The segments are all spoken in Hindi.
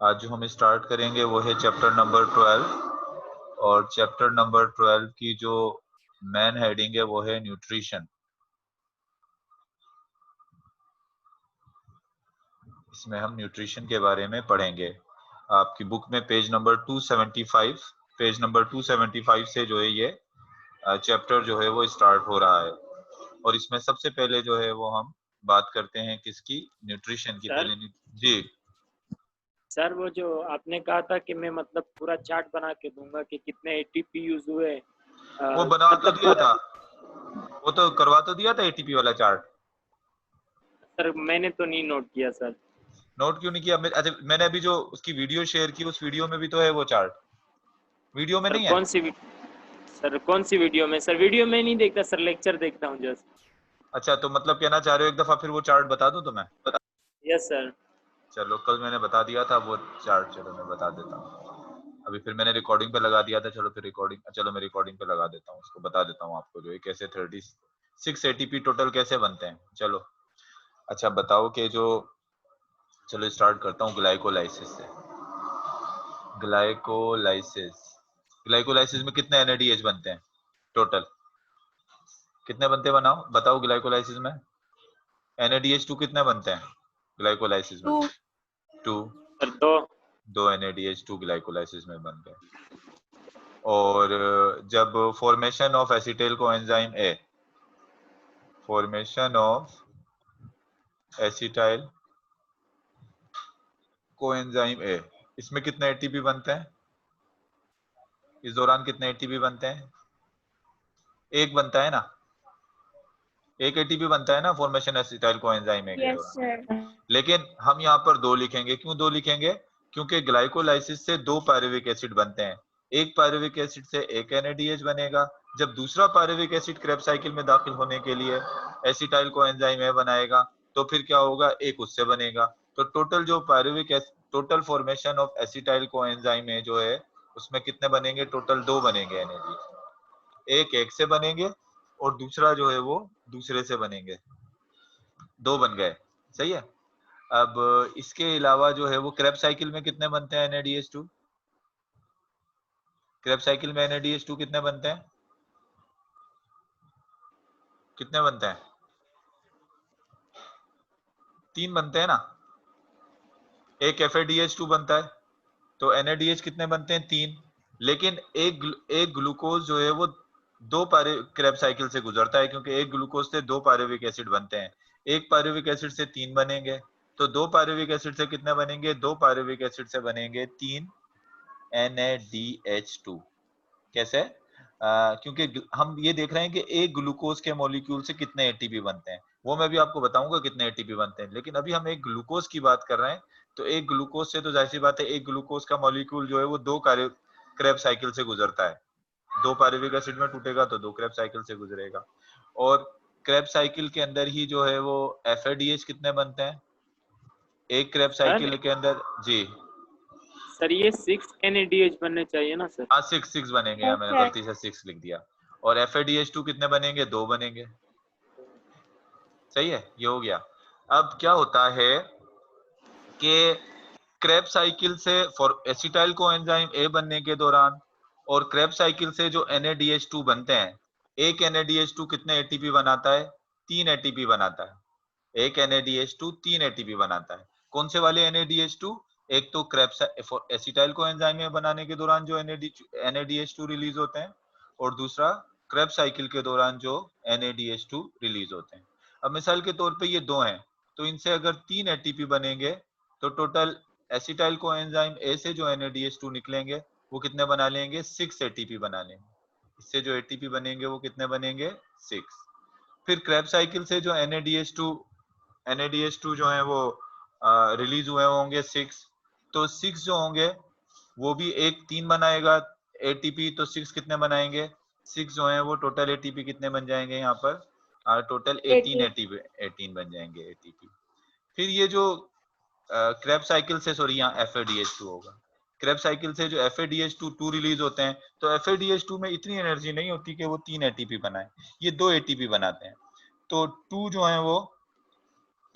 आज जो हम स्टार्ट करेंगे वो है चैप्टर नंबर 12 और चैप्टर नंबर 12 की जो मेन हेडिंग है वो है न्यूट्रिशन। इसमें हम न्यूट्रिशन के बारे में पढ़ेंगे। आपकी बुक में पेज नंबर 275 से जो है ये चैप्टर जो है वो स्टार्ट हो रहा है और इसमें सबसे पहले जो है वो हम बात करते हैं किसकी, न्यूट्रिशन की। सर पहले जी सर वो जो आपने कहा था कि मैं मतलब पूरा चार्ट बना के दूंगा कि कितने एटीपी यूज हुए, वो बना तो मतलब दिया पूरा। था, वो तो करवा तो दिया था एटीपी वाला चार्ट। सर मैंने तो नहीं नोट किया सर। नोट क्यों नहीं किया? अच्छा, मैंने अभी जो उसकी वीडियो शेयर की उस वीडियो में भी तो है वो चार्ट, वीडियो में सर नहीं है? कौन सी सर कौन सी वीडियो में? सर वीडियो में नहीं देखता सर, लेक्चर देखता हूँ जस्ट। अच्छा, तो मतलब कहना चाह रहे हो एक दफा फिर वो चार्ट बता दूं तुम्हें? Yes sir. चलो, कल मैंने बता दिया था वो चार्ट, चलो मैं बता देता हूँ। अभी फिर मैंने रिकॉर्डिंग पे लगा दिया था, चलो फिर चलो मैं रिकॉर्डिंग पे लगा देता हूँ, उसको बता देता हूँ आपको जो है कैसे 36 एटीपी टोटल कैसे बनते हैं। चलो अच्छा बताओ कि जो, चलो स्टार्ट करता हूँ ग्लाइकोलाइसिस से। ग्लाइकोलाइसिस, ग्लाइकोलाइसिस में कितने एनएडीएच बनते हैं टोटल? कितने बनते हैं बनाओ, बताओ ग्लाइकोलाइसिस में NADH2 कितने बनते हैं ग्लाइकोलाइसिस में? 2। 2। सर दो। 2 NADH2 ग्लाइकोलाइसिस में बन गए। और जब formation of acetyl coenzyme A, formation of acetyl coenzyme A, इसमें कितने एटीपी बनते हैं? इस दौरान कितने एटीपी बनते हैं? एक बनता है ना, एक एटीपी बनता है ना फॉर्मेशन एसिटाइल कोएंजाइम ए के यस दौरान। सर। लेकिन हम यहाँ पर 2 लिखेंगे, क्यों 2 लिखेंगे? क्योंकि ग्लाइकोलाइसिस से 2 पायरुविक एसिड बनते हैं। एक पायरुविक एसिड से एक NADH बनेगा, जब दूसरा पायरुविक एसिड क्रेब साइकिल में दाखिल होने के लिए एसिटाइल कोएंजाइम ए बनाएगा तो फिर क्या होगा, एक उससे बनेगा। तो टोटल जो total formation of acetyl coenzyme A जो है उसमें कितने बनेंगे? टोटल 2 बनेंगे NADH। एक से बनेंगे और दूसरा जो है वो दूसरे से बनेंगे, 2 बन गए। सही है। अब इसके अलावा जो है वो क्रेब साइकिल में कितने बनते हैं NADH2? क्रेब साइकिल में NADH2 कितने बनते हैं? कितने बनते हैं? 3 बनते हैं ना। एक FADH2 बनता है, तो NADH कितने बनते हैं? 3। लेकिन एक ग्लूकोज जो है वो 2 क्रेब साइकिल से गुजरता है, क्योंकि एक ग्लूकोज से 2 पायरुविक एसिड बनते हैं। एक पायरुविक एसिड से 3 बनेंगे, तो 2 पायरुविक एसिड से कितने बनेंगे? 2 पायरुविक एसिड से बनेंगे 3 NADH2। कैसे? क्योंकि हम ये देख रहे हैं कि एक ग्लूकोज के मॉलिक्यूल से कितने एटीपी बनते हैं, वो मैं भी आपको बताऊंगा कितने एटीपी बनते हैं, लेकिन अभी हम एक ग्लूकोज की बात कर रहे हैं। तो एक ग्लूकोज से तो जाहिर सी बात है एक ग्लूकोज का मॉलिक्यूल जो है वो 2 क्रेब साइकिल से गुजरता है। 2 पायरुविक एसिड में टूटेगा तो 2 क्रेब साइकिल से गुजरेगा। और क्रेब साइकिल के अंदर ही जो है वो FADH कितने बनते हैं एक क्रेब सर साइकिल के अंदर? जी सर ये 6 NADH बनने चाहिए ना सर? हाँ, 6 बनेंगे, यहाँ यस मैंने सर। गलती से 6 लिख दिया। और FADH2 कितने बनेंगे? 2 बनेंगे। सही है, ये हो गया। अब क्या होता है कि क्रेब साइकिल से एसिटाइल कोएंजाइम ए बनने के दौरान और क्रेब साइकिल से जो NADH2 बनते हैं, एक NADH2 कितने एटीपी बनाता है? 3 एटीपी बनाता है। एक NADH2 3 एटीपी बनाता है। कौन से वाले NADH2? एक तो क्रेब एसिटाइल कोएंजाइम ए बनाने के दौरान जो NADH2 रिलीज होते हैं, और दूसरा क्रेब साइकिल के दौरान जो NADH2 रिलीज होते हैं। अब मिसाल के तौर पे ये 2 हैं, तो इनसे अगर 3 एटीपी बनेंगे तो टोटल एसिटाइल कोएंजाइम ए से जो NADH2 निकलेंगे वो कितने बना लेंगे? 6 एटीपी बना लेंगे। इससे जो एटीपी बनेंगे वो कितने बनेंगे? 6। फिर क्रेब साइकिल से जो NADH2 जो है वो रिलीज हुए होंगे 6, तो 6 जो होंगे वो भी एक 3 बनाएगा एटीपी, तो 6 कितने बनाएंगे? 6 जो है वो टोटल एटीपी कितने बन जाएंगे यहाँ पर? टोटल 18 18। एटीपी, 18 बन जाएंगे एटीपी। फिर ये जो क्रेब साइकिल से, सॉरी यहाँ FADH2 होगा, क्रेब साइकिल से जो FADH2 रिलीज होते हैं, तो FADH2 में इतनी एनर्जी नहीं होती कि वो 3 एटीपी बनाए, ये 2 एटीपी बनाते हैं। तो 2 जो है वो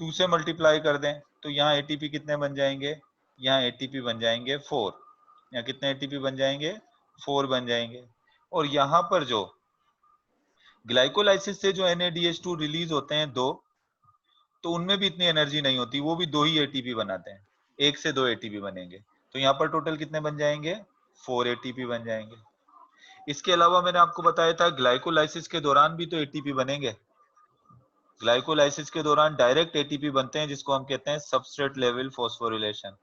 2 से मल्टीप्लाई कर दें तो यहाँ एटीपी कितने बन जाएंगे? यहाँ एटीपी बन जाएंगे 4, यहाँ कितने एटीपी बन जाएंगे 4 बन जाएंगे। और यहाँ पर जो ग्लाइकोलाइसिस से जो NADH2 रिलीज होते हैं 2, तो उनमें भी इतनी एनर्जी नहीं होती, वो भी 2 ही एटीपी बनाते हैं, 1 से 2 एटीपी बनेंगे। तो यहाँ पर टोटल कितने बन जाएंगे 4 एटीपी बन जाएंगे। इसके अलावा मैंने आपको बताया था ग्लाइकोलाइसिस के दौरान भी तो एटीपी बनेंगे। ग्लाइकोलाइसिस के दौरान डायरेक्ट एटीपी बनते हैं, जिसको हम कहते हैं substrate level phosphorylation.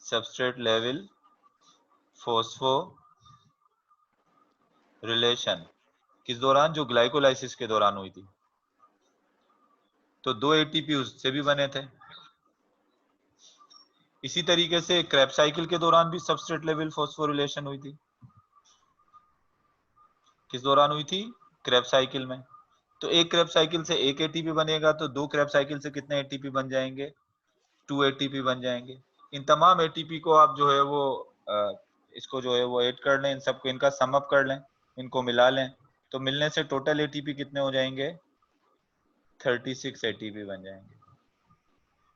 Substrate level phosphorylation किस दौरान? जो ग्लाइकोलाइसिस के दौरान हुई थी। तो 2 एटीपी उससे भी बने थे। इसी तरीके से क्रेब्स साइकिल के दौरान भी सबस्ट्रेट लेवल फॉस्फोरिलेशन हुई थी। किस दौरान हुई थी? क्रेब्स साइकिल में। तो एक क्रेब्स साइकिल से 1 एटीपी बनेगा, तो 2 क्रेब्स साइकिल से कितने एटीपी बन जाएंगे? 2 एटीपी बन जाएंगे। इन तमाम एटीपी को आप जो है वो इसको जो है वो ऐड कर लें, इन सबको इनका सम अप कर लें, इनको मिला लें, तो मिलने से टोटल एटीपी कितने हो जाएंगे? 36 एटीपी बन जाएंगे।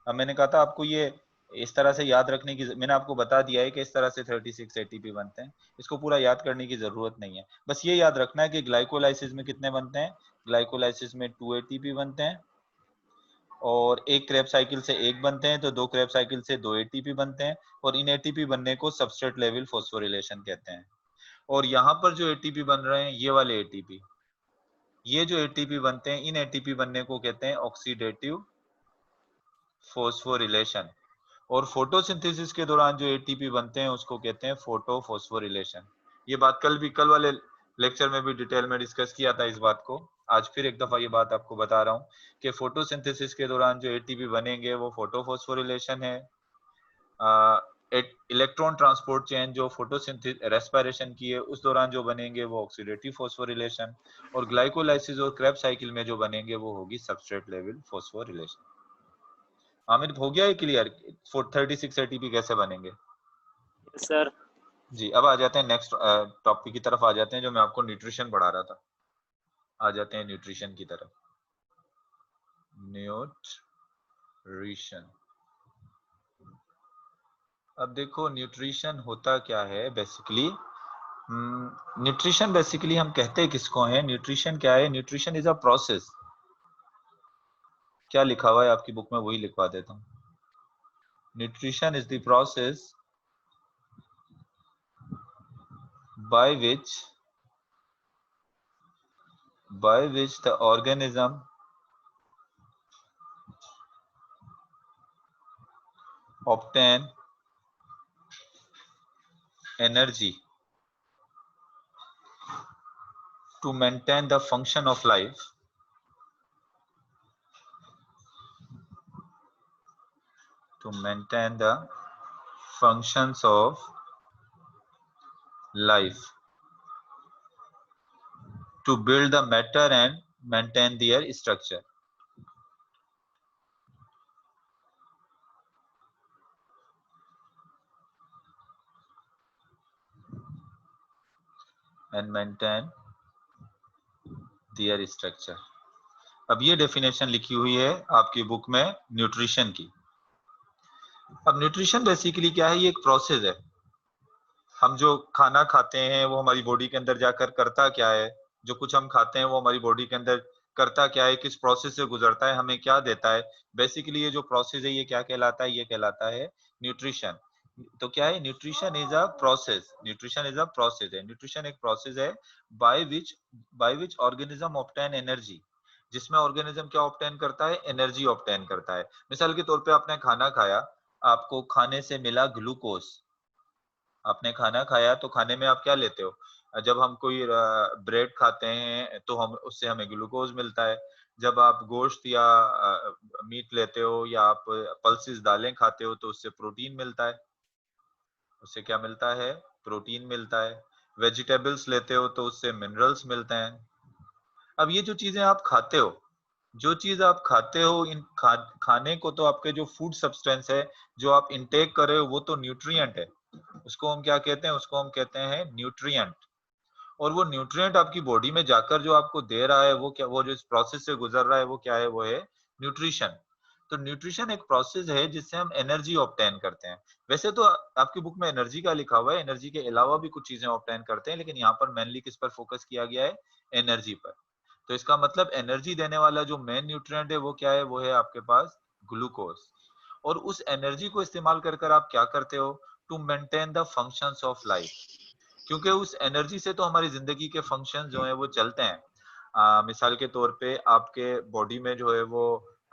अब मैंने कहा था आपको ये इस तरह से याद रखने की, मैंने आपको बता दिया है कि इस तरह से 36 एटीपी बनते हैं, इसको पूरा याद करने की जरूरत नहीं है। बस ये याद रखना है कि ग्लाइकोलाइसिस में कितने बनते हैं? ग्लाइकोलाइसिस में 2 एटीपी बनते हैं, और एक क्रेब साइकिल से 1 बनते हैं, तो 2 क्रेब साइकिल से 2 एटीपी बनते हैं, और इन एटीपी बनने को सबस्ट्रेट लेवल फॉस्फोरिलेशन कहते हैं। और यहाँ पर जो एटीपी बन रहे हैं, ये वाले एटीपी, ये जो एटीपी बनते हैं, इन एटीपी बनने को कहते हैं ऑक्सीडेटिव फॉस्फोरिलेशन। और फोटोसिंथेसिस के दौरान जो एटीपी बनते हैं उसको कहते हैं फोटोफॉस्फोरिलेशन। ये बात कल वाले लेक्चर में भी डिटेल में डिस्कस किया था इस बात को। आज फिर एक दफा ये बात आपको बता रहा हूँ कि फोटोसिंथेसिस के दौरान जो एटीपी बनेंगे वो फोटोफॉस्फोरिलेशन है। इलेक्ट्रॉन ट्रांसपोर्ट चेन जो फोटोसिंथेसिस रेस्पिरेशन की है उस दौरान जो बनेंगे वो ऑक्सीडेटिव फॉस्फोरिलेशन, और ग्लाइकोलाइसिस और क्रेब साइकिल में जो बनेंगे वो होगी सबस्ट्रेट लेवल फॉस्फोरिलेशन। आमिर हो गया है क्लियर 36 एटीपी कैसे बनेंगे? सर जी, अब आ जाते हैं नेक्स्ट टॉपिक की तरफ, आ जाते हैं जो मैं आपको न्यूट्रिशन पढ़ा रहा था। आ जाते हैं न्यूट्रिशन की तरफ। न्यूट्रिशन, अब देखो न्यूट्रिशन होता क्या है बेसिकली। न्यूट्रिशन बेसिकली हम कहते किसको हैं? न्यूट्रिशन क्या है? Nutrition is a process. क्या लिखा हुआ है आपकी बुक में, वही लिखवा देता हूँ। Nutrition is the process by which the organism obtain energy to maintain the function of life, to maintain the functions of life, to build the matter and maintain their structure. And maintain their structure. अब ये डेफिनेशन लिखी हुई है आपकी बुक में न्यूट्रिशन की। अब न्यूट्रिशन बेसिकली क्या है? ये एक प्रोसेस है। हम जो खाना खाते हैं वो हमारी बॉडी के अंदर जाकर करता क्या है? जो कुछ हम खाते हैं वो हमारी बॉडी के अंदर करता क्या है? किस प्रोसेस से गुजरता है? हमें क्या देता है? बेसिकली ये जो प्रोसेस है ये क्या कहलाता है? ये कहलाता है न्यूट्रिशन। तो क्या है? Nutrition is a process. Nutrition is a process है। न्यूट्रिशन एक प्रोसेस है by which organism obtain energy, जिसमें ऑर्गेनिज्म क्या ऑब्टेन करता है? एनर्जी ऑब्टेन करता है। मिसाल के तौर पे आपने खाना खाया, आपको खाने से मिला ग्लूकोज। आपने खाना खाया तो खाने में आप क्या लेते हो? जब हम कोई ब्रेड खाते हैं तो हम उससे हमें ग्लूकोज मिलता है। जब आप गोश्त या मीट लेते हो या आप पल्सेस दालें खाते हो तो उससे प्रोटीन मिलता है। उससे क्या मिलता है? प्रोटीन मिलता है। वेजिटेबल्स लेते हो तो उससे मिनरल्स मिलते हैं। अब ये जो चीजें आप खाते हो, जो चीज आप खाते हो, इन खाने को तो आपके जो फूड सब्सटेंस है, जो आप इनटेक कर रहे हो, वो तो न्यूट्रिएंट है। उसको हम क्या कहते हैं? उसको हम कहते हैं न्यूट्रिएंट। और वो न्यूट्रिएंट आपकी बॉडी में जाकर जो आपको दे रहा है वो क्या, वो जो इस प्रोसेस से गुजर रहा है वो क्या है? वो है न्यूट्रिशन। तो न्यूट्रिशन एक प्रोसेस है जिससे हम एनर्जी ऑब्टेन करते हैं। वैसे तो आपकी बुक में एनर्जी का लिखा हुआ है, एनर्जी के अलावा भी कुछ चीजें ऑब्टेन करते हैं, लेकिन यहाँ पर मेनली किस पर फोकस किया गया है, एनर्जी पर। तो इसका मतलब एनर्जी देने वाला जो मेन न्यूट्रिएंट है वो क्या है, वो है आपके पास ग्लूकोज। और उस एनर्जी को इस्तेमाल कर कर आप क्या करते हो, to maintain the functions of life, क्योंकि उस एनर्जी से तो हमारी जिंदगी के फंक्शन जो है वो चलते हैं। मिसाल के तौर पे आपके बॉडी में जो है वो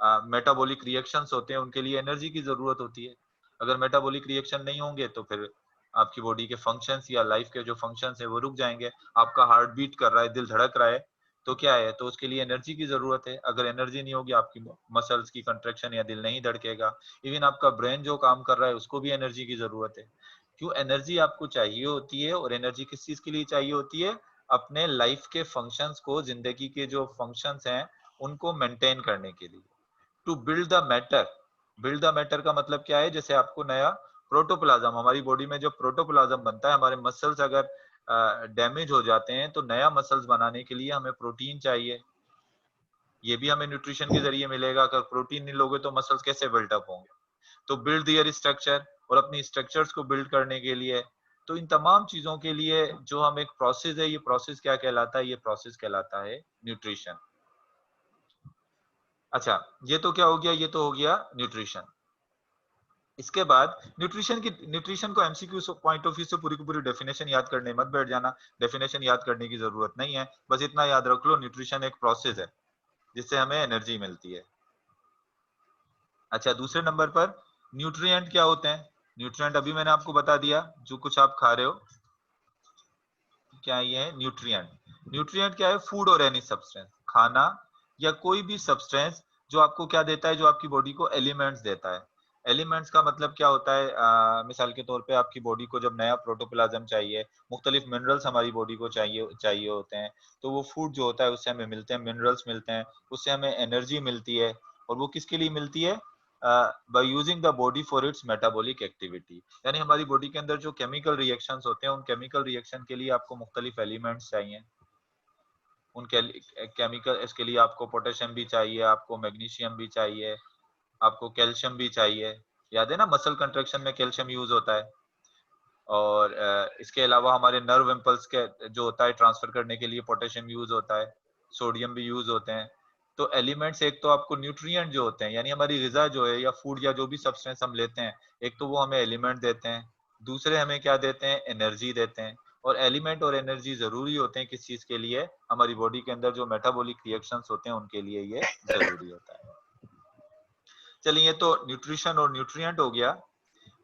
मेटाबॉलिक रिएक्शंस होते हैं, उनके लिए एनर्जी की जरूरत होती है। अगर मेटाबॉलिक रिएक्शन नहीं होंगे तो फिर आपकी बॉडी के फंक्शंस या लाइफ के जो फंक्शंस है वो रुक जाएंगे। आपका हार्ट बीट कर रहा है, दिल धड़क रहा है, तो क्या है, तो उसके लिए एनर्जी की जरूरत है। अगर एनर्जी नहीं होगी, आपकी मसल्स की कंट्रैक्शन या दिल नहीं धड़केगा। इवन आपका ब्रेन जो काम कर रहा है उसको भी एनर्जी की जरूरत है। क्यों एनर्जी आपको चाहिए होती है, और एनर्जी किस चीज के लिए चाहिए होती है, अपने लाइफ के फंक्शंस को, जिंदगी के जो फंक्शंस हैं उनको मेंटेन करने के लिए। To build the matter, build the matter का मतलब क्या है, जैसे आपको नया प्रोटोप्लाज्म, हमारी बॉडी में जो प्रोटोप्लाज्म बनता है, हमारे मसल्स अगर डैमेज हो जाते हैं तो नया मसल्स बनाने के लिए हमें प्रोटीन चाहिए। ये भी हमें न्यूट्रिशन के जरिए मिलेगा। अगर प्रोटीन नहीं लोगे तो मसल्स कैसे बिल्डअप होंगे। तो बिल्ड दियर स्ट्रक्चर, और अपनी स्ट्रक्चर्स को बिल्ड करने के लिए, तो इन तमाम चीजों के लिए जो हम एक प्रोसेस है, ये प्रोसेस क्या कहलाता है, ये प्रोसेस कहलाता है न्यूट्रिशन। अच्छा, ये तो क्या हो गया, ये तो हो गया न्यूट्रिशन। इसके बाद न्यूट्रिशन को एमसीक्यू पॉइंट ऑफ व्यू से पूरी की पूरी डेफिनेशन याद करने मत बैठ जाना। डेफिनेशन याद करने की जरूरत नहीं है, बस इतना याद रख लो, न्यूट्रिशन एक प्रोसेस है जिससे हमें एनर्जी मिलती है। अच्छा, दूसरे नंबर पर न्यूट्रिएंट क्या होते हैं। न्यूट्रिएंट अभी मैंने आपको बता दिया, जो कुछ आप खा रहे हो क्या ये है न्यूट्रिएंट। न्यूट्रिएंट क्या है, फूड और एनी सब्सटेंस, खाना या कोई भी सब्सटेंस जो आपको क्या देता है, जो आपकी बॉडी को एलिमेंट्स देता है। एलिमेंट्स का मतलब क्या होता है, मिसाल के तौर पे आपकी बॉडी को जब नया प्रोटोप्लाज्म चाहिए, मुख्तलिफ मिनरल्स हमारी बॉडी को चाहिए चाहिए होते हैं, तो वो फूड जो होता है उससे हमें मिलते हैं, मिनरल्स मिलते हैं, उससे हमें एनर्जी मिलती है। और वो किसके लिए मिलती है, by using the body for its metabolic activity. यानी हमारी बॉडी के अंदर जो केमिकल रिएक्शंस होते हैं, उन केमिकल रिएक्शन के लिए आपको मुख्तलिफ एलिमेंट्स चाहिए। उन केमिकल, इसके लिए आपको पोटेशियम भी चाहिए, आपको मैग्नीशियम भी चाहिए, आपको कैल्शियम भी चाहिए। याद है ना, मसल कंट्रैक्शन में कैल्शियम यूज होता है। और इसके अलावा हमारे नर्व इम्पल्स के जो होता है ट्रांसफर करने के लिए पोटेशियम यूज होता है, सोडियम भी यूज होते हैं। तो एलिमेंट्स, एक तो आपको न्यूट्रिएंट जो होते हैं, यानी हमारी ग़िज़ा जो है या फूड या जो भी सब्सटेंस हम लेते हैं, एक तो वो हमें एलिमेंट देते हैं, दूसरे हमें क्या देते हैं, एनर्जी देते हैं। और एलिमेंट और एनर्जी जरूरी होते हैं किस चीज के लिए, हमारी बॉडी के अंदर जो मेटाबॉलिक रिएक्शंस होते हैं उनके लिए ये जरूरी होता है। चलिए, ये तो न्यूट्रिशन और न्यूट्रिएंट हो गया।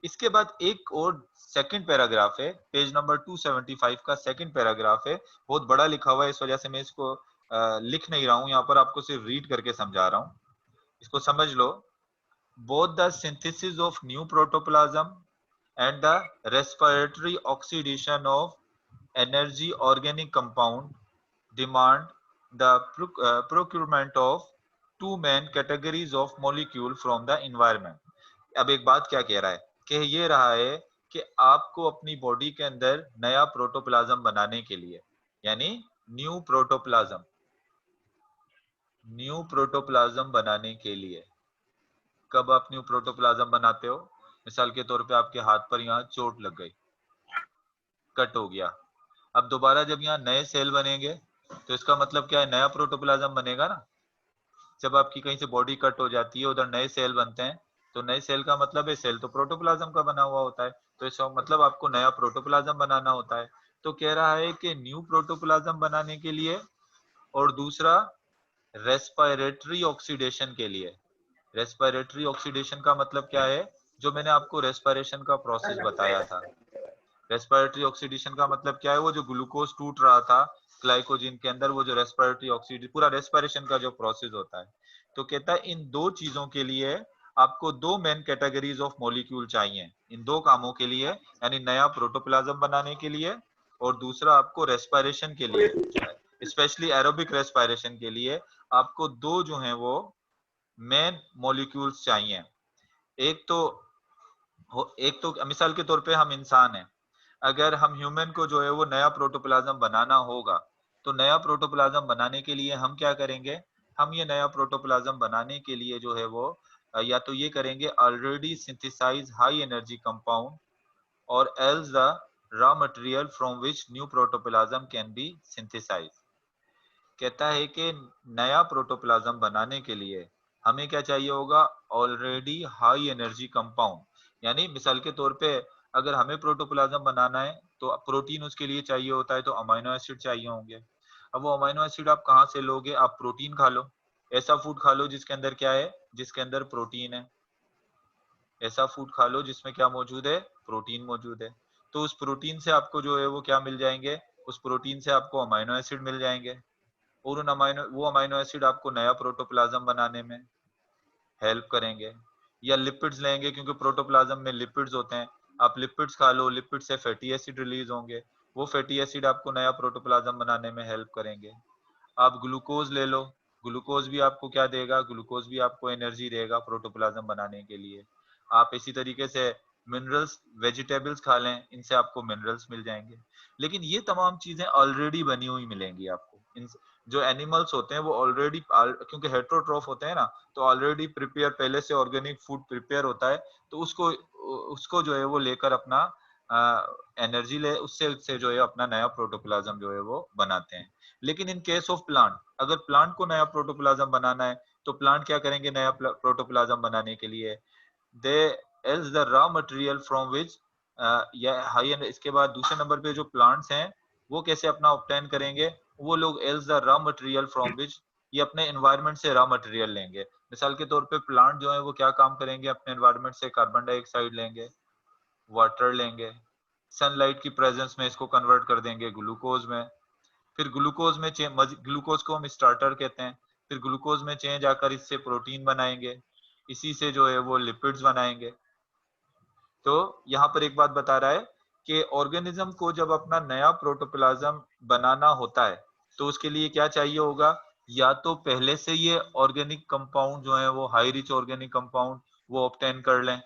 इसके बाद एक और सेकंड पैराग्राफ है, पेज नंबर 275 का सेकंड पैराग्राफ है। बहुत बड़ा लिखा हुआ है, इस वजह से मैं इसको लिख नहीं रहा हूं, यहाँ पर आपको सिर्फ रीड करके समझा रहा हूं, इसको समझ लो। Both the synthesis of new protoplasm and the respiratory oxidation of energy organic compound demand the procurement of two main categories of molecule from the environment। अब एक बात क्या कह रहा है, कि ये रहा है कि आपको अपनी बॉडी के अंदर नया प्रोटोप्लाज्म बनाने के लिए, यानी न्यू प्रोटोप्लाज्म बनाने के लिए, कब आप न्यू प्रोटोप्लाज्म बनाते हो, मिसाल के तौर पे आपके हाथ पर यहाँ चोट लग गई, कट हो गया। अब दोबारा जब यहाँ नए सेल बनेंगे तो इसका मतलब क्या है, नया प्रोटोप्लाज्म बनेगा ना। जब आपकी कहीं से बॉडी कट हो जाती है, उधर नए सेल बनते हैं, तो नए सेल का मतलब है, सेल तो प्रोटोप्लाज्म का बना हुआ होता है, तो इसका मतलब आपको नया प्रोटोप्लाज्म बनाना होता है। तो कह रहा है कि न्यू प्रोटोप्लाज्म बनाने के लिए, और दूसरा रेस्पिरेटरी ऑक्सीडेशन के लिए। रेस्पिरेटरी ऑक्सीडेशन का मतलब क्या है, जो मैंने आपको रेस्पिरेशन का प्रोसेस बताया था। रेस्पिरेटरी ऑक्सीडेशन का मतलब क्या है, वो जो ग्लूकोज टूट रहा था ग्लाइकोजन के अंदर, वो जो रेस्पिरेटरी ऑक्सीडेशन, पूरा रेस्पिरेशन का जो प्रोसेस होता है। तो कहता है इन दो चीजों के लिए आपको दो मेन कैटेगरीज ऑफ मॉलिक्यूल चाहिए, इन दो कामों के लिए, यानी नया प्रोटोप्लाज्म बनाने के लिए, और दूसरा आपको रेस्पिरेशन के लिए, स्पेशली एरोबिक रेस्पिरेशन के लिए आपको दो जो हैं वो मेन मॉलिक्यूल्स चाहिए। एक तो मिसाल के तौर पे हम इंसान हैं, अगर हम ह्यूमन को जो है वो नया प्रोटोप्लाज्म बनाना होगा, तो नया प्रोटोप्लाज्म बनाने के लिए हम क्या करेंगे, हम ये नया प्रोटोप्लाज्म बनाने के लिए जो है वो या तो ये करेंगे already synthesise high energy compound और else the raw material from which new protoplasm can be synthesize. कहता है कि नया प्रोटोप्लाज्म बनाने के लिए हमें क्या चाहिए होगा, ऑलरेडी हाई एनर्जी कंपाउंड। यानी मिसाल के तौर पे अगर हमें प्रोटोप्लाज्म बनाना है तो प्रोटीन उसके लिए चाहिए होता है, तो अमीनो एसिड चाहिए होंगे। अब वो अमीनो एसिड आप कहाँ से लोगे, आप प्रोटीन खा लो, ऐसा फूड खा लो जिसके अंदर क्या है, जिसके अंदर प्रोटीन है। ऐसा फूड खा लो जिसमें क्या मौजूद है, प्रोटीन मौजूद है। तो उस प्रोटीन से आपको जो है वो क्या मिल जाएंगे, उस प्रोटीन से आपको अमीनो एसिड मिल जाएंगे और वो अमीनो एसिड आपको नया प्रोटोप्लाज्म बनाने में हेल्प करेंगे। या लिपिड्स लेंगे क्योंकि प्रोटोप्लाज्म में लिपिड्स होते हैं, आप लिपिड्स खा लो, लिपिड से फैटी एसिड रिलीज होंगे, वो फैटी एसिड आपको नया प्रोटोप्लाज्म बनाने में हेल्प करेंगे। आप ग्लूकोज ले लो, ग्लूकोज भी आपको क्या देगा, ग्लूकोज भी आपको एनर्जी देगा प्रोटोप्लाज्म बनाने के लिए। आप इसी तरीके से मिनरल्स, वेजिटेबल्स खा लें, इनसे आपको मिनरल्स मिल जाएंगे। लेकिन ये तमाम चीजें ऑलरेडी बनी हुई मिलेंगी आपको। इन जो एनिमल्स होते हैं वो ऑलरेडी, क्योंकि हेट्रोट्रॉफ होते हैं ना, तो ऑलरेडी प्रिपेयर पहले से ऑर्गेनिक फूड प्रिपेयर होता है, तो उसको उसको जो है वो लेकर अपना एनर्जी ले, उससे जो है अपना नया प्रोटोप्लाज्म जो है वो बनाते हैं। लेकिन इन केस ऑफ प्लांट, अगर प्लांट को नया प्रोटोप्लाज्म बनाना है तो प्लांट क्या करेंगे नया प्रोटोप्लाज्म बनाने के लिए, they else the raw material from which, या हाई। इसके बाद दूसरे नंबर पे जो प्लांट्स हैं वो कैसे अपना ऑब्टेन करेंगे, वो लोग else the raw material from विच, ये अपने एनवायरनमेंट से रॉ मटेरियल लेंगे। मिसाल के तौर पे प्लांट जो है वो क्या काम करेंगे, अपने एनवायरनमेंट से कार्बन डाइऑक्साइड लेंगे, वाटर लेंगे, सनलाइट की प्रेजेंस में इसको कन्वर्ट कर देंगे ग्लूकोज में, फिर ग्लूकोज में ग्लूकोज को हम स्टार्टर कहते हैं, फिर ग्लूकोज में चेंज आकर इससे प्रोटीन बनाएंगे, इसी से जो है वो लिपिड्स बनाएंगे। तो यहाँ पर एक बात बता रहा है कि ऑर्गेनिज्म को जब अपना नया प्रोटोप्लाज्म बनाना होता है तो उसके लिए क्या चाहिए होगा, या तो पहले से ये ऑर्गेनिक कंपाउंड जो है वो हाई रिच ऑर्गेनिक कंपाउंड वो ऑब्टेन कर लें,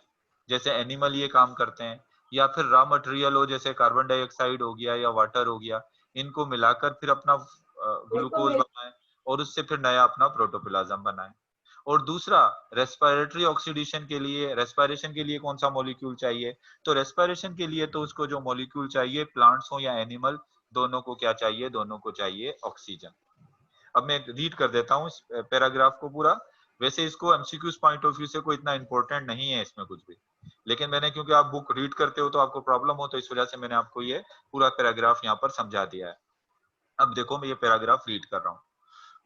जैसे एनिमल ये काम करते हैं, या फिर रॉ मटेरियल हो जैसे कार्बन डाइऑक्साइड हो गया या वाटर हो गया, इनको मिलाकर फिर अपना ग्लूकोज बनाए और उससे फिर नया अपना प्रोटोप्लाज्म बनाए। और दूसरा, रेस्पिरेटरी ऑक्सीडेशन के लिए, रेस्पिरेशन के लिए कौन सा मॉलिक्यूल चाहिए, तो रेस्पिरेशन के लिए तो उसको जो मॉलिक्यूल चाहिए, प्लांट्स हो या एनिमल, दोनों को क्या चाहिए, दोनों को चाहिए ऑक्सीजन। अब मैं रीड कर देता हूँ इस पैराग्राफ को पूरा। वैसे इसको एमसीक्यूज पॉइंट ऑफ व्यू से कोई इतना इंपॉर्टेंट नहीं है इसमें कुछ भी, लेकिन मैंने क्योंकि आप बुक रीड करते हो तो आपको प्रॉब्लम हो, तो इस वजह से मैंने आपको ये पूरा पैराग्राफ यहाँ पर समझा दिया है। अब देखो मैं ये पैराग्राफ रीड कर रहा हूँ।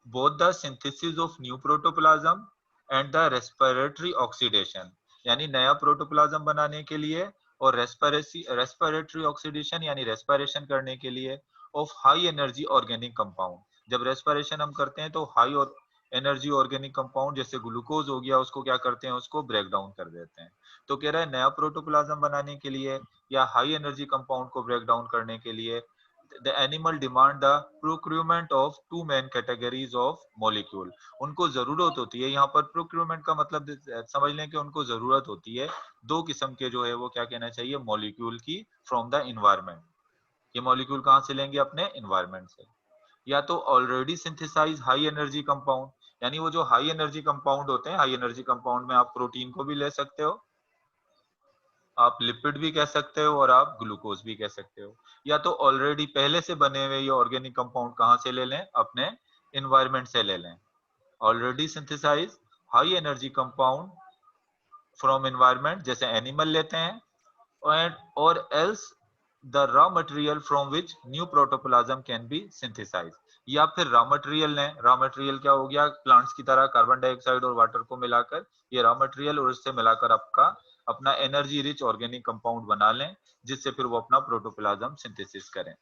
both the synthesis of new protoplasm and the respiratory oxidation, यानी नया प्रोटोप्लाज्म बनाने के लिए और रेस्पिरेटरी ऑक्सीडेशन यानी रेस्पिरेशन करने के लिए of high energy organic compound. जब रेस्पिरेशन हम करते हैं तो हाई और एनर्जी ऑर्गेनिक कंपाउंड जैसे ग्लूकोज हो गया उसको क्या करते हैं, उसको ब्रेक डाउन कर देते हैं। तो कह रहा है नया प्रोटोप्लाज्म बनाने के लिए या हाई एनर्जी कंपाउंड को ब्रेक डाउन करने के लिए the animal demand the procurement of two main categories of molecule। उनको जरूरत होती है, यहाँ पर procurement का मतलब समझ लें कि उनको जरूरत होती है दो किस्म के जो है वो क्या कहना चाहिए, मॉलिक्यूल की, फ्रॉम द इन्वायरमेंट। ये मॉलिक्यूल कहाँ से लेंगे, अपने इन्वायरमेंट से। या तो already synthesise high energy compound, यानी वो जो हाई एनर्जी कंपाउंड होते हैं, हाई एनर्जी कंपाउंड में आप प्रोटीन को भी ले सकते हो, आप लिपिड भी कह सकते हो और आप ग्लूकोज भी कह सकते हो। या तो ऑलरेडी पहले से बने हुए ये ऑर्गेनिक कंपाउंड कहाँ से ले लें, अपने इन्वायरमेंट से ले लें। Already synthesise high energy compound from environment जैसे एनिमल लेते हैं, एंड और else the raw material from which new protoplasm can be synthesise. या फिर रॉ मटेरियल लें, रॉ मटेरियल क्या हो गया, प्लांट्स की तरह कार्बन डाइऑक्साइड और वाटर को मिलाकर ये रॉ मटेरियल, और इससे मिलाकर आपका अपना एनर्जी रिच ऑर्गेनिक कंपाउंड बना लें जिससे फिर वो अपना प्रोटोप्लाज्म सिंथेसिस करें।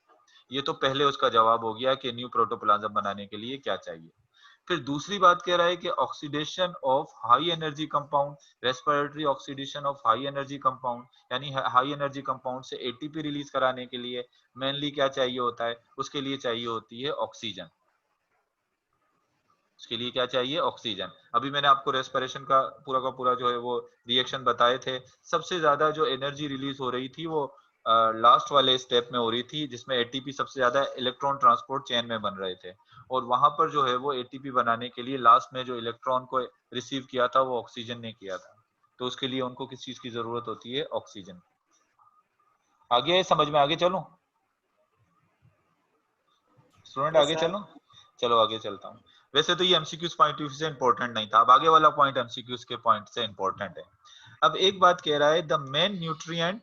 ये तो पहले उसका जवाब हो गया कि न्यू प्रोटोप्लाज्म बनाने के लिए क्या चाहिए। फिर दूसरी बात कह रहा है कि oxidation of high energy compound, respiratory oxidation of high energy compound, यानी हाई एनर्जी कंपाउंड से एटीपी रिलीज कराने के लिए मेनली क्या चाहिए होता है, उसके लिए चाहिए होती है ऑक्सीजन। उसके लिए क्या चाहिए, ऑक्सीजन। अभी मैंने आपको रेस्पिरेशन का पूरा जो है वो रिएक्शन बताए थे। सबसे ज्यादा जो एनर्जी रिलीज हो रही थी वो लास्ट वाले स्टेप में हो रही थी, जिसमें एटीपी सबसे ज्यादा इलेक्ट्रॉन ट्रांसपोर्ट चेन में बन रहे थे, और वहां पर जो है वो एटीपी बनाने के लिए लास्ट में जो इलेक्ट्रॉन को रिसीव किया था वो ऑक्सीजन ने किया था, तो उसके लिए उनको किस चीज की जरूरत होती है? ऑक्सीजन। आगे समझ में? आगे चलूं स्टूडेंट? यस आगे सर। चलूं? चलो आगे चलता हूँ। वैसे तो ये एमसीक्यूज पॉइंट ऑफ व्यू से इंपॉर्टेंट नहीं था, अब आगे वाला पॉइंट एमसीक्यूज के पॉइंट से इंपॉर्टेंट है। अब एक बात कह रहा है, the main nutrient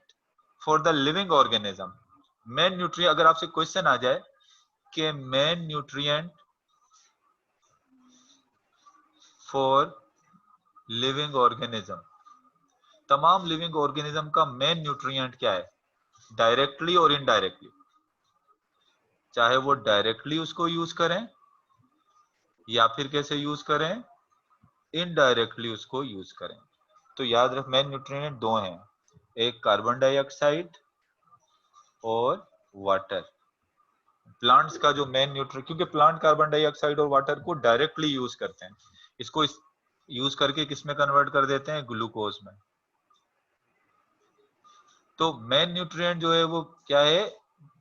for the living organism. Main nutrient, अगर आपसे क्वेश्चन आ जाए कि main nutrient for living organism, तमाम लिविंग ऑर्गेनिज्म का मेन न्यूट्रिएंट क्या है? डायरेक्टली और इनडायरेक्टली, चाहे वो डायरेक्टली उसको यूज करें या फिर कैसे यूज करें, इनडायरेक्टली उसको यूज करें। तो याद रख, मेन न्यूट्रिएंट दो हैं, एक कार्बन डाइऑक्साइड और वाटर। प्लांट्स का जो मेन न्यूट्रिएंट, क्योंकि प्लांट कार्बन डाइऑक्साइड और वाटर को डायरेक्टली यूज करते हैं, इसको यूज करके किस में कन्वर्ट कर देते हैं? ग्लूकोज में। तो मेन न्यूट्रिएंट जो है वो क्या है?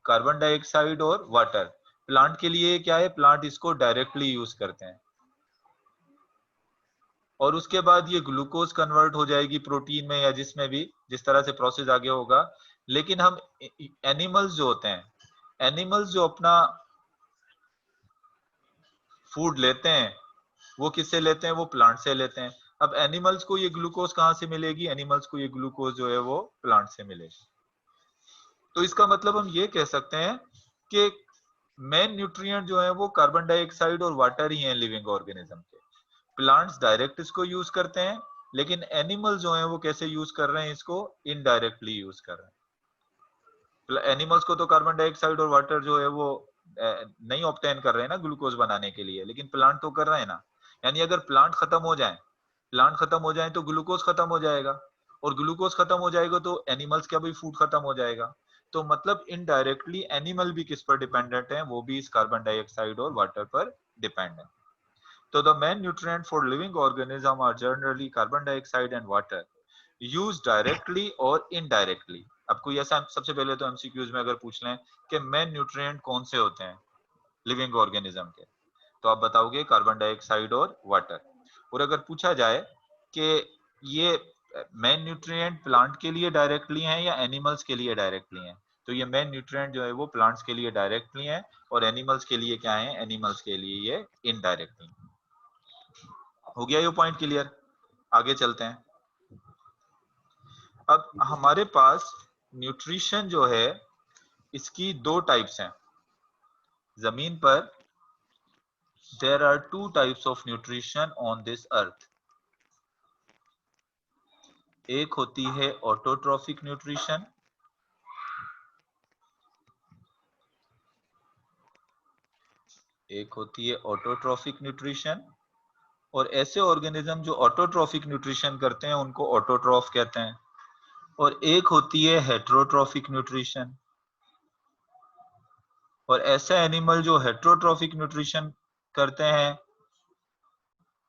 कार्बन डाइऑक्साइड और वाटर। प्लांट के लिए क्या है? प्लांट इसको डायरेक्टली यूज करते हैं, और उसके बाद ये ग्लूकोज कन्वर्ट हो जाएगी प्रोटीन में या जिसमें भी, जिस तरह से प्रोसेस आगे होगा। लेकिन हम एनिमल्स जो होते हैं, एनिमल्स जो अपना फूड लेते हैं वो किससे लेते हैं? वो प्लांट से लेते हैं। अब एनिमल्स को ये ग्लूकोज कहाँ से मिलेगी? एनिमल्स को ये ग्लूकोज जो है वो प्लांट से मिलेगी। तो इसका मतलब हम ये कह सकते हैं कि मेन न्यूट्रिएंट जो है वो कार्बन डाइऑक्साइड और वाटर ही हैं लिविंग ऑर्गेनिज्म के। प्लांट्स डायरेक्ट इसको यूज करते हैं, लेकिन एनिमल जो है वो कैसे यूज कर रहे हैं? इसको इनडायरेक्टली यूज कर रहे हैं। एनिमल्स को तो कार्बन डाइऑक्साइड और वाटर जो है वो नहीं ऑब्टेन कर रहे हैं ना ग्लूकोज बनाने के लिए, लेकिन प्लांट तो कर रहे हैं ना। यानी अगर प्लांट खत्म हो जाए तो ग्लूकोज खत्म हो जाएगा, और ग्लूकोज खत्म हो जाएगा तो एनिमल्स का भी फूड खत्म हो जाएगा। तो मतलब इनडायरेक्टली एनिमल भी किस पर डिपेंडेंट है? वो भी इस कार्बन डाइऑक्साइड और वाटर पर डिपेंडेंट है। So the main nutrient for living organism are generally carbon dioxide and water, used directly or indirectly. अब कोई ऐसा, सबसे पहले तो एमसीक्यूज में अगर पूछ लें कि मेन न्यूट्रिएंट कौन से होते हैं लिविंग ऑर्गेनिज्म के, तो आप बताओगे कार्बन डाइऑक्साइड और वाटर। और अगर पूछा जाए कि ये मेन न्यूट्रिएंट प्लांट के लिए डायरेक्टली हैं या एनिमल्स के लिए डायरेक्टली हैं, तो ये मेन न्यूट्रिएंट जो है वो प्लांट्स के लिए डायरेक्टली हैं, और एनिमल्स के लिए क्या है? एनिमल्स के लिए ये इनडायरेक्टली। हो गया ये पॉइंट क्लियर? आगे चलते हैं। अब हमारे पास न्यूट्रिशन जो है इसकी दो टाइप्स हैं जमीन पर। There are two types of nutrition on this earth. एक होती है ऑटोट्रॉफिक न्यूट्रिशन, एक होती है ऑटोट्रॉफिक न्यूट्रिशन, और ऐसे ऑर्गेनिज्म जो ऑटोट्रॉफिक न्यूट्रिशन करते हैं उनको ऑटोट्रॉफ कहते हैं। और एक होती है हेट्रोट्रॉफिक न्यूट्रिशन, और ऐसे एनिमल जो हेट्रोट्रॉफिक न्यूट्रिशन करते हैं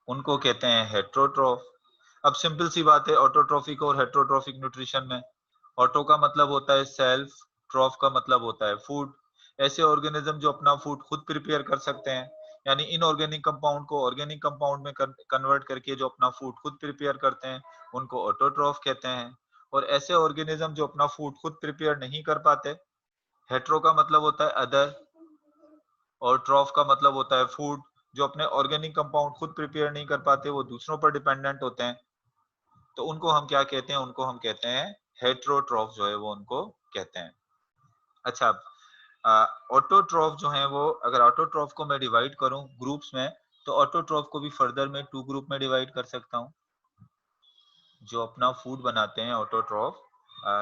उनको कहते हैं हेट्रोट्रॉफ। अब सिंपल सी बात है, ऑटोट्रॉफिक और हेट्रोट्रॉफिक न्यूट्रिशन में ऑटो का मतलब होता है सेल्फ, ट्रॉफ का मतलब होता है फूड। ऐसे ऑर्गेनिज्म जो अपना फूड खुद प्रिपेयर कर सकते हैं, यानी इनऑर्गेनिक कंपाउंड को ऑर्गेनिक कंपाउंड में कन्वर्ट करके जो अपना फूड खुद प्रिपेयर करते हैं उनको ऑटोट्रॉफ कहते हैं। और ऐसे ऑर्गेनिज्म जो अपना फूड खुद प्रिपेयर नहीं कर पाते, हेट्रो का मतलब होता है अदर, और ट्रॉफ का मतलब होता है फूड, जो अपने ऑर्गेनिक कंपाउंड खुद प्रिपेयर नहीं कर पाते, वो दूसरों पर डिपेंडेंट होते हैं, तो उनको हम क्या कहते हैं? उनको हम कहते हैं हेट्रोट्रॉफ जो है वो उनको कहते हैं। अच्छा, ऑटोट्रॉफ जो है वो, अगर ऑटोट्रॉफ को मैं डिवाइड करूं ग्रुप्स में, तो ऑटोट्रॉफ को भी फर्दर में टू ग्रुप में डिवाइड कर सकता हूं। जो अपना फूड बनाते हैं ऑटोट्रॉफ,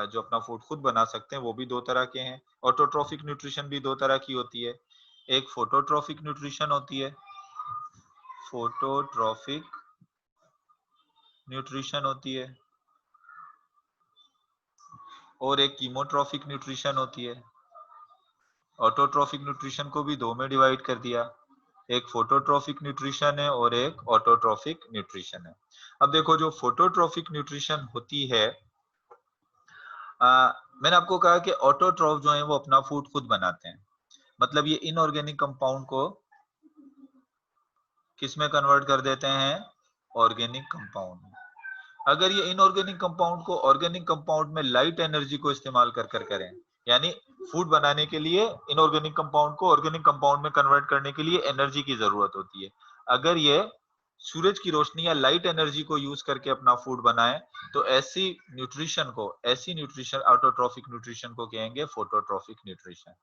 जो अपना फूड खुद बना सकते हैं, वो भी दो तरह के हैं। ऑटोट्रॉफिक न्यूट्रिशन भी दो तरह की होती है, एक फोटोट्रॉफिक न्यूट्रिशन होती है, फोटोट्रॉफिक न्यूट्रिशन होती है, और एक कीमोट्रॉफिक न्यूट्रिशन होती है। ऑटोट्रॉफिक न्यूट्रिशन को भी दो में डिवाइड कर दिया, एक फोटोट्रॉफिक न्यूट्रिशन है और एक ऑटोट्रॉफिक न्यूट्रिशन है। अब देखो, जो फोटोट्रॉफिक न्यूट्रिशन होती है मैंने आपको कहा कि ऑटोट्रॉफ जो है वो अपना फूड खुद बनाते हैं, मतलब ये इनऑर्गेनिक कंपाउंड को किस में कन्वर्ट कर देते हैं, ऑर्गेनिक कंपाउंड में। अगर ये इनऑर्गेनिक कंपाउंड को ऑर्गेनिक कंपाउंड में लाइट एनर्जी को इस्तेमाल कर कर करें, यानी फूड बनाने के लिए इनऑर्गेनिक कंपाउंड को ऑर्गेनिक कंपाउंड में कन्वर्ट करने के लिए एनर्जी की जरूरत होती है। अगर ये सूरज की रोशनी या लाइट एनर्जी को यूज करके अपना फूड बनाए, तो ऐसी न्यूट्रिशन ऑटोट्रॉफिक न्यूट्रिशन को कहेंगे फोटोट्रॉफिक न्यूट्रिशन।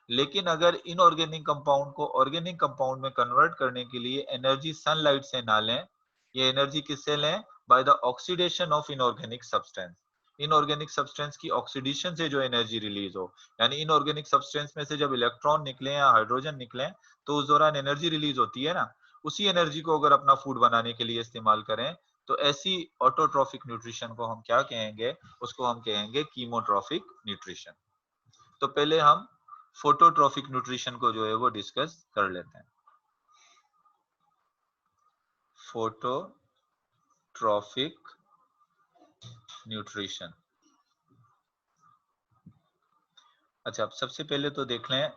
लेकिन अगर इनऑर्गेनिक कंपाउंड को ऑर्गेनिक कंपाउंड में कन्वर्ट करने के लिए एनर्जी सनलाइट से ना लें, ये एनर्जी किससे लें, by the oxidation of inorganic substance. Inorganic substance की ऑक्सीडेशन से जो एनर्जी रिलीज हो, यानी इनऑर्गेनिक सब्सटेंस में से जब इलेक्ट्रॉन निकले या हाइड्रोजन निकले तो उस दौरान एनर्जी रिलीज होती है ना, उसी एनर्जी को अगर अपना फूड बनाने के लिए इस्तेमाल करें, तो ऐसी ऑटोट्रॉफिक न्यूट्रिशन को हम क्या कहेंगे, उसको हम कहेंगे कीमोट्रॉफिक न्यूट्रिशन। तो पहले हम फोटोट्रॉफिक न्यूट्रिशन को जो है वो डिस्कस कर लेते हैं। Phototrophic nutrition. अच्छा, अब सबसे पहले तो देख लें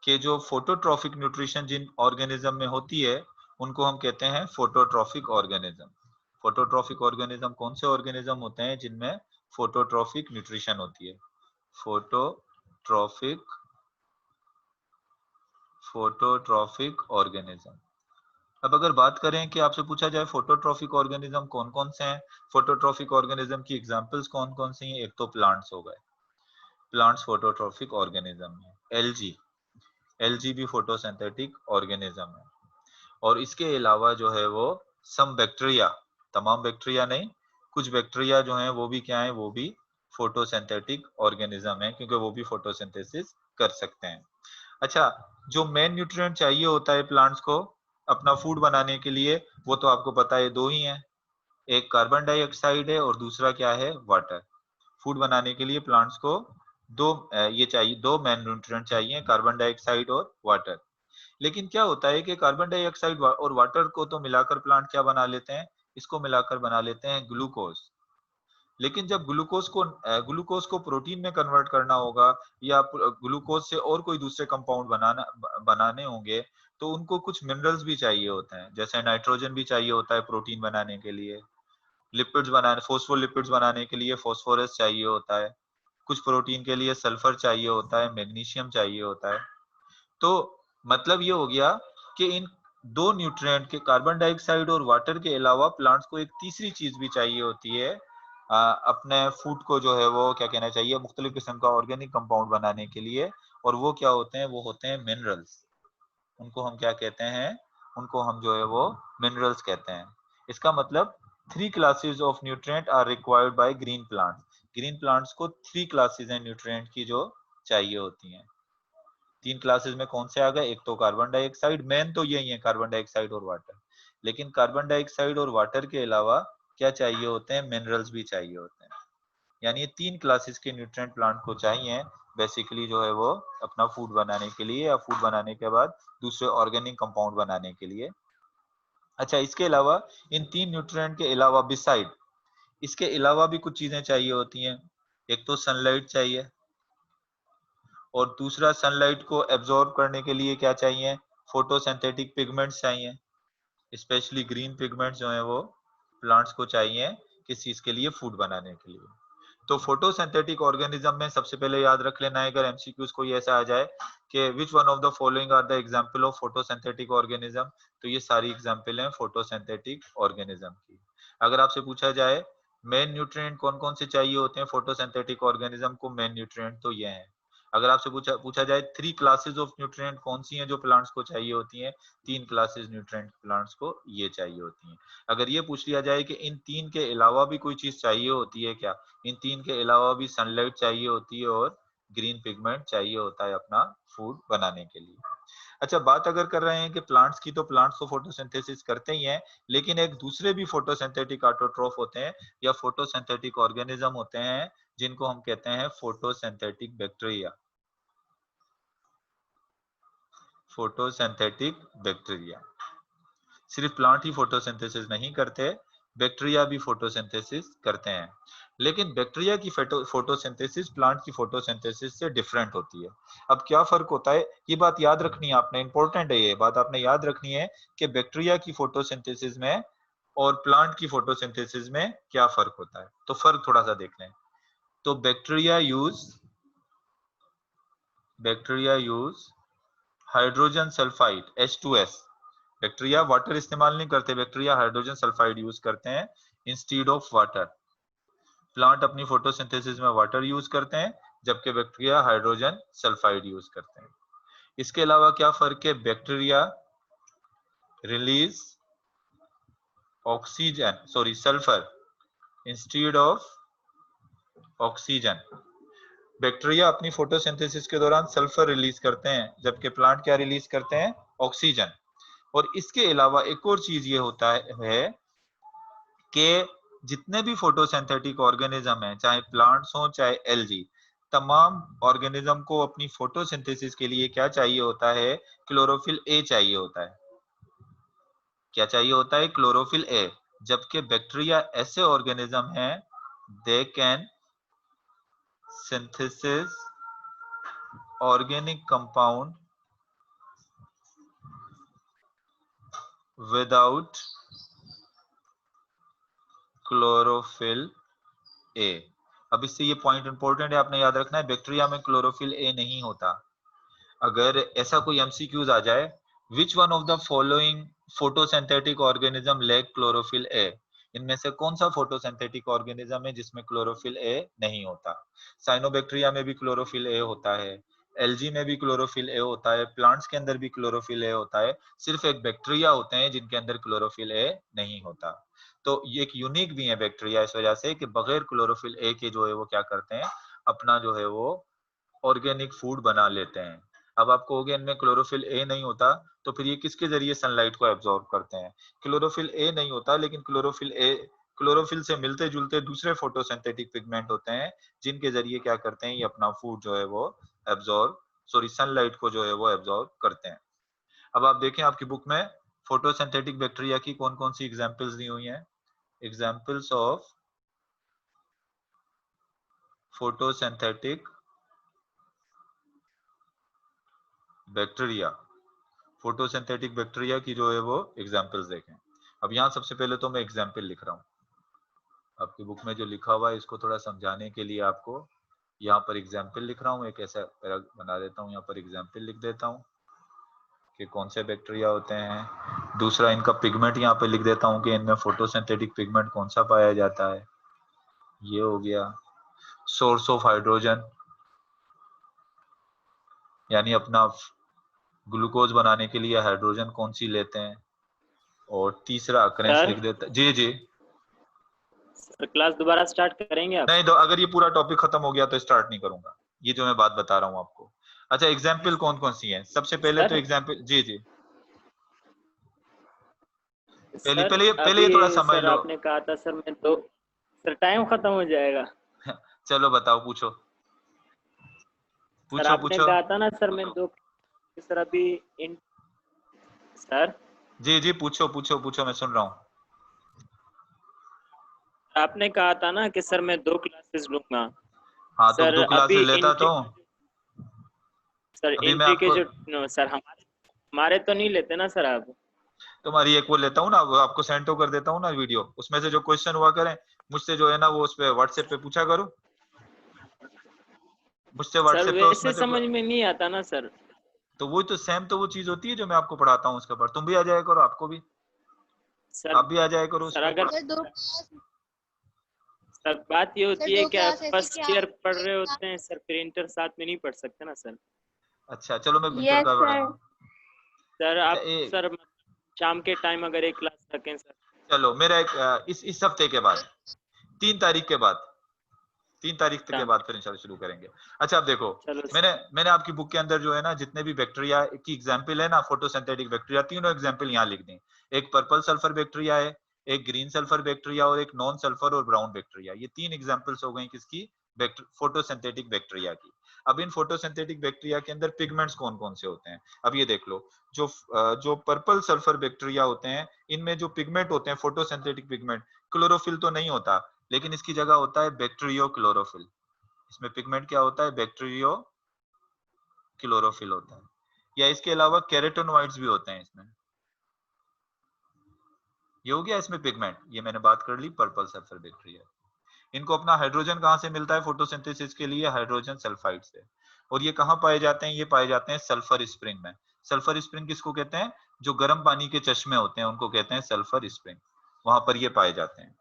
कि जो फोटोट्रॉफिक न्यूट्रिशन जिन ऑर्गेनिज्म में होती है उनको हम कहते हैं फोटोट्रॉफिक ऑर्गेनिज्म। फोटोट्रॉफिक ऑर्गेनिज्म कौन से ऑर्गेनिज्म होते हैं जिनमें फोटोट्रॉफिक न्यूट्रिशन होती है, फोटोट्रॉफिक ऑर्गेनिज्म। अब अगर बात करें कि आपसे पूछा जाए फोटोट्रॉफिक ऑर्गेनिज्म कौन कौन से हैं, फोटोट्रॉफिक ऑर्गेनिज्म की एग्जांपल्स कौन कौन सी हैं, एक तो प्लांट्स हो गए, प्लांट्स फोटोट्रॉफिक ऑर्गेनिज्म है। एलजी भी फोटोसिंथेटिक ऑर्गेनिज्म है। और इसके अलावा जो है वो सम बैक्टीरिया, तमाम बैक्टीरिया नहीं, कुछ बैक्टीरिया जो हैं वो भी क्या है, वो भी फोटोसिंथेटिक ऑर्गेनिज्म है, क्योंकि वो भी फोटोसिंथेसिस कर सकते हैं। अच्छा, जो मेन न्यूट्रिएंट चाहिए होता है प्लांट्स को अपना फूड बनाने के लिए, वो तो आपको पता है दो ही हैं, एक कार्बन डाइऑक्साइड है और दूसरा क्या है, वाटर। फूड बनाने के लिए प्लांट्स को ये चाहिए, दो मेन न्यूट्रिएंट चाहिए, कार्बन डाइऑक्साइड और वाटर। लेकिन क्या होता है कि कार्बन डाइऑक्साइड और वाटर को तो मिलाकर प्लांट क्या बना लेते हैं, इसको मिलाकर बना लेते हैं ग्लूकोज। लेकिन जब ग्लूकोज को प्रोटीन में कन्वर्ट करना होगा या ग्लूकोज से और कोई दूसरे कंपाउंड बनाने होंगे, तो उनको कुछ मिनरल्स भी चाहिए होते हैं, जैसे नाइट्रोजन भी चाहिए होता है प्रोटीन बनाने के लिए, फोस्फोलिपिड्स बनाने के लिए फॉस्फोरस चाहिए होता है, कुछ प्रोटीन के लिए सल्फर चाहिए होता है, मैग्नीशियम चाहिए होता है। तो मतलब ये हो गया कि इन दो न्यूट्रिएंट के कार्बन डाइऑक्साइड और वाटर के अलावा प्लांट्स को एक तीसरी चीज भी चाहिए होती है अपने फूड को जो है वो क्या कहना चाहिए, मुख्तलिफ किस्म का ऑर्गेनिक कंपाउंड बनाने के लिए। और वो क्या होते हैं, वो होते हैं मिनरल्स। उनको हम क्या कहते हैं, उनको हम जो है वो मिनरल्स कहते हैं। इसका मतलब 3 classes of nutrient are required by green plants. Green plants को 3 क्लासेस हैं न्यूट्रिएंट की जो चाहिए होती हैं। 3 क्लासेस में कौन से आ गए, एक तो कार्बन डाइऑक्साइड, मेन तो यही है कार्बन डाइऑक्साइड और वाटर, लेकिन कार्बन डाइऑक्साइड और वाटर के अलावा क्या चाहिए होते हैं, मिनरल्स भी चाहिए होते हैं। यानी ये 3 क्लासेस के न्यूट्रिएंट प्लांट को चाहिए बेसिकली जो है वो अपना फूड बनाने के लिए, या फूड बनाने के बाद दूसरे ऑर्गेनिक कंपाउंड बनाने के लिए। अच्छा, इसके अलावा इन 3 न्यूट्रिएंट के अलावा बिसाइड इसके अलावा भी कुछ चीजें चाहिए होती हैं। एक तो सनलाइट चाहिए, और दूसरा सनलाइट को एब्जॉर्ब करने के लिए क्या चाहिए, फोटोसिंथेटिक पिगमेंट्स चाहिए। स्पेशली ग्रीन पिगमेंट्स जो है वो प्लांट्स को चाहिए किस चीज के लिए, फूड बनाने के लिए। तो फोटोसिंथेटिक ऑर्गेनिज्म में सबसे पहले याद रख लेना है, अगर एमसीक्यूज को ऐसा आ जाए कि which one of the following are the example of photosynthetic organism, तो ये सारी एग्जांपल हैं फोटोसिंथेटिक ऑर्गेनिज्म की। अगर आपसे पूछा जाए मेन न्यूट्रिएंट कौन कौन से चाहिए होते हैं फोटोसिंथेटिक ऑर्गेनिज्म को, मेन न्यूट्रिएंट तो ये हैं। अगर आपसे पूछा जाए 3 क्लासेस ऑफ न्यूट्रिएंट कौन सी हैं जो प्लांट्स को चाहिए होती हैं, 3 क्लासेस न्यूट्रिएंट प्लांट्स को ये चाहिए होती हैं। अगर ये पूछ लिया जाए कि इन 3 के अलावा भी कोई चीज चाहिए होती है क्या, इन 3 के अलावा भी सनलाइट चाहिए होती है और ग्रीन पिगमेंट चाहिए होता है अपना फूड बनाने के लिए। अच्छा, बात अगर कर रहे हैं कि प्लांट्स की, तो प्लांट्स तो फोटोसिंथेसिस करते ही हैं, लेकिन एक दूसरे भी फोटोसिंथेटिक ऑटोट्रॉफ होते हैं या फोटोसिंथेटिक ऑर्गेनिज्म होते हैं, जिनको हम कहते हैं फोटोसिंथेटिक बैक्टीरिया। Photosynthetic bacteria. सिर्फ प्लांट ही फोटोसिंथेसिस नहीं करते, बैक्टीरिया भी फोटोसिंथेसिस करते हैं, लेकिन बैक्टीरिया की फोटोसिंथेसिस प्लांट की फोटोसिंथेसिस से डिफरेंट होती है। अब क्या फर्क होता है, ये बात याद रखनी है आपने, इंपॉर्टेंट है ये बात आपने याद रखनी है कि बैक्टीरिया की फोटोसिंथेसिस में और प्लांट की फोटोसिंथेसिस में क्या फर्क होता है। तो फर्क थोड़ा सा देख लें। तो bacteria use hydrogen sulphide H2S। Bacteria water इस्तेमाल नहीं करते, बैक्टीरिया हाइड्रोजन सल्फाइड यूज करते हैं इंस्टीड ऑफ वाटर। प्लांट अपनी फोटोसिंथेसिस में वाटर यूज करते हैं, जबकि बैक्टीरिया हाइड्रोजन सल्फाइड यूज करते हैं। इसके अलावा क्या फर्क है, bacteria release sulphur instead of oxygen. Bacteria अपनी फोटोसिंथेसिस के दौरान सल्फर रिलीज करते हैं, जबकि प्लांट क्या रिलीज करते हैं, ऑक्सीजन। और इसके अलावा एक और चीज ये होता है कि जितने भी फोटोसिंथेटिक ऑर्गेनिज्म हैं, चाहे प्लांट्स हो चाहे एल्गी, तमाम ऑर्गेनिज्म को अपनी फोटोसिंथेसिस के लिए क्या चाहिए होता है, क्लोरोफिल ए चाहिए होता है। क्या चाहिए होता है, क्लोरोफिल ए। जबकि बैक्टीरिया ऐसे ऑर्गेनिज्म हैं, they can synthesis organic compound without chlorophyll a. अब इससे ये पॉइंट इंपॉर्टेंट है, आपने याद रखना है, बैक्टीरिया में क्लोरोफिल ए नहीं होता। अगर ऐसा कोई एमसीक्यूज आ जाए, which one of the following photosynthetic organism lack chlorophyll a, इनमें से कौन सा फोटोसिंथेटिक ऑर्गेनिज्म है जिसमें क्लोरोफिल ए नहीं होता। साइनोबैक्टीरिया में भी क्लोरोफिल ए होता है, एल्गी में भी क्लोरोफिल ए होता है, प्लांट्स के अंदर भी क्लोरोफिल ए होता है, सिर्फ एक बैक्टीरिया होते हैं जिनके अंदर क्लोरोफिल ए नहीं होता। तो ये एक यूनिक भी है बैक्टीरिया इस वजह से कि बगैर क्लोरोफिल ए के जो है वो क्या करते हैं, अपना जो है वो ऑर्गेनिक फूड बना लेते हैं। अब आपको हो गया इनमें क्लोरोफिल ए नहीं होता, तो फिर ये किसके जरिए सनलाइट को एब्जॉर्ब करते हैं, क्लोरोफिल ए नहीं होता, लेकिन क्लोरोफिल से मिलते जुलते दूसरे फोटोसिंथेटिक पिगमेंट होते हैं, जिनके जरिए क्या करते हैं, ये अपना फूड जो है वो सनलाइट को जो है वो एब्जॉर्ब करते हैं। अब आप देखें आपकी बुक में फोटोसिंथेटिक बैक्टीरिया की कौन कौन सी एग्जाम्पल्स दी हुई हैं। Examples of photosynthetic bacteria, photosynthetic bacteria की जो है वो एग्जाम्पल्स देखें। अब यहाँ सबसे पहले तो मैं एग्जाम्पल लिख रहा हूँ, आपकी बुक में जो लिखा हुआ है इसको थोड़ा समझाने के लिए आपको यहाँ पर एग्जाम्पल लिख रहा हूँ। एक ऐसा बना देता हूँ, यहाँ पर एग्जाम्पल लिख देता हूँ कि कौन से बैक्टीरिया होते हैं। दूसरा, इनका पिगमेंट यहाँ पे लिख देता हूँ कि इनमें फोटोसिंथेटिक पिगमेंट कौन सा पाया जाता है। ये हो गया। सोर्स ऑफ हाइड्रोजन, यानी अपना ग्लूकोज बनाने के लिए हाइड्रोजन कौन सी लेते हैं। और तीसरा अकरेंस लिख देता। जी जी सर, क्लास दोबारा स्टार्ट करेंगे आप? नहीं, तो अगर ये पूरा टॉपिक खत्म हो गया तो स्टार्ट नहीं करूंगा, ये जो मैं बात बता रहा हूँ आपको। अच्छा, एग्जाम्पल कौन कौन सी है, सबसे पहले तो एग्जाम्पल। जी जी पहले सर पहले पहले ये अभी थोड़ा समझ सर लो। आपने कहा था सर मैं तो सर टाइम खत्म हो जाएगा। चलो बताओ, पूछो सर पूछो आपने पूछो। कहा था ना सर मैं दो सर अभी इन सर जी जी पूछो पूछो पूछो, मैं सुन रहा हूँ। आपने कहा था ना कि सर मैं 2 क्लासेस लूंगा। हाँ तो सर 2 अभी क्लासेस लेता एंट्री तो सर अभी मैं एंट्री के आपको जो सर हमारे तो नहीं लेते ना सर आप? तुम्हारी एक वो लेता हूँ ना, वो आपको सेंड तो कर देता हूँ ना वीडियो, उसमें से जो क्वेश्चन हुआ करें मुझसे जो है ना वो उस पे व्हाट्सएप पे पूछा करो, मुझसे सर व्हाट्सएप पे उसमें वैसे से। समझ में नहीं आता ना सर। तो वो तो सेम तो वो चीज होती है जो मैं आपको पढ़ाता हूँ उसके ऊपर, तुम भी आ जाया करो, आपको भी सर आप भी आ जाया करो उस सर पे। अगर सर बात ये होती है कि आप फर्स्ट ईयर पढ़ रहे होते हैं सर, फिर इंटर साथ में नहीं पढ़ सकते ना सर। अच्छा चलो, मैं इंटर का पढ़ा। सर अच्छा आप सर शाम के टाइम अगर एक क्लास रखें सर। चलो मेरा एक इस हफ्ते के बाद 3 तारीख के बाद 3 तारीख के बाद फिर इंशाल्लाह शुरू करेंगे। अच्छा अब देखो, चलो मैंने आपकी बुक के अंदर जो है ना जितने भी बैक्टीरिया की एग्जांपल है ना, फोटोसिंथेटिक बैक्टीरिया, तीनों एग्जांपल यहाँ लिख दी। एक पर्पल सल्फर बैक्टीरिया है, एक ग्रीन सल्फर बैक्टीरिया और एक नॉन सल्फर और ब्राउन बैक्टीरिया। ये 3 एग्जांपल्स हो गई किसकी, फोटोसिंथेटिक बैक्टीरिया की। अब इन फोटोसिंथेटिक बैक्टीरिया के अंदर पिगमेंट्स कौन कौन से होते हैं, अब ये देख लो। जो पर्पल सल्फर बैक्टीरिया होते हैं, इनमें जो पिगमेंट होते हैं फोटोसिंथेटिक पिगमेंट, क्लोरोफिल तो नहीं होता, लेकिन इसकी जगह होता है बैक्टीरियो क्लोरोफिल। इसमें पिगमेंट क्या होता है? बैक्टीरियो क्लोरोफिल होता है। या इसके अलावा कैरोटेनॉइड्स भी होते हैं इसमें। ये हो गया इसमें पिगमेंट, ये मैंने बात कर ली पर्पल सल्फर बैक्टीरिया। इनको अपना हाइड्रोजन कहाँ से मिलता है फोटोसिंथेसिस के लिए? हाइड्रोजन सल्फाइड से। और ये कहाँ पाए जाते हैं? ये पाए जाते हैं सल्फर स्प्रिंग में। सल्फर स्प्रिंग किसको कहते हैं? जो गर्म पानी के चश्मे होते हैं उनको कहते हैं सल्फर स्प्रिंग, वहां पर ये पाए जाते हैं।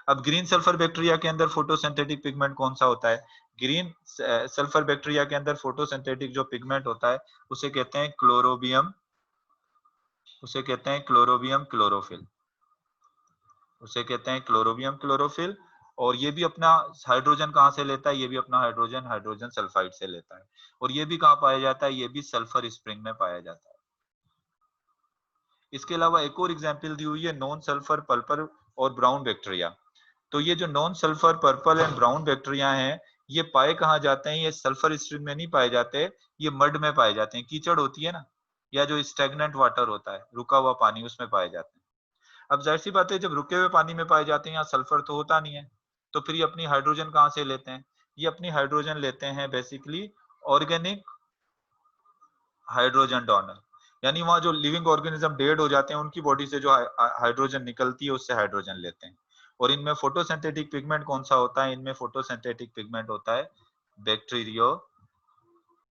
अब ग्रीन सल्फर बैक्टीरिया के अंदर फोटोसिंथेटिक पिगमेंट कौन सा होता है? ग्रीन सल्फर बैक्टीरिया के अंदर फोटोसिंथेटिक जो पिगमेंट होता है उसे कहते हैं क्लोरोबियम, उसे कहते हैं क्लोरोबियम क्लोरोफिल, उसे कहते हैं क्लोरोबियम क्लोरोफिल। और ये भी अपना हाइड्रोजन कहाँ से लेता है? ये भी अपना हाइड्रोजन हाइड्रोजन सल्फाइड से लेता है। और ये भी कहाँ पाया जाता है? ये भी सल्फर स्प्रिंग में पाया जाता है। इसके अलावा एक और एग्जांपल दी हुई है नॉन सल्फर पर्पल और ब्राउन बैक्टीरिया। तो ये जो non sulphur purple and brown bacteria हैं, ये पाए कहाँ जाते हैं? ये सल्फर स्प्रिंग में नहीं पाए जाते, ये मड में पाए जाते हैं। कीचड़ होती है ना, या जो स्टेगनेंट वाटर होता है, रुका हुआ पानी, उसमें पाए जाते हैं। अब जाहिर सी बात है, जब रुके हुए पानी में पाए जाते हैं, यहाँ सल्फर तो होता नहीं है, तो फिर ये अपनी हाइड्रोजन कहाँ से लेते हैं? ये अपनी हाइड्रोजन लेते हैं बेसिकली ऑर्गेनिक हाइड्रोजन डोनर, यानी वहां जो लिविंग ऑर्गेनिज्म डेड हो जाते हैं उनकी बॉडी से जो हाइड्रोजन निकलती है उससे हाइड्रोजन लेते हैं। और इनमें फोटोसिंथेटिक पिगमेंट कौन सा होता है? इनमें फोटोसिंथेटिक पिगमेंट होता है बैक्टीरियो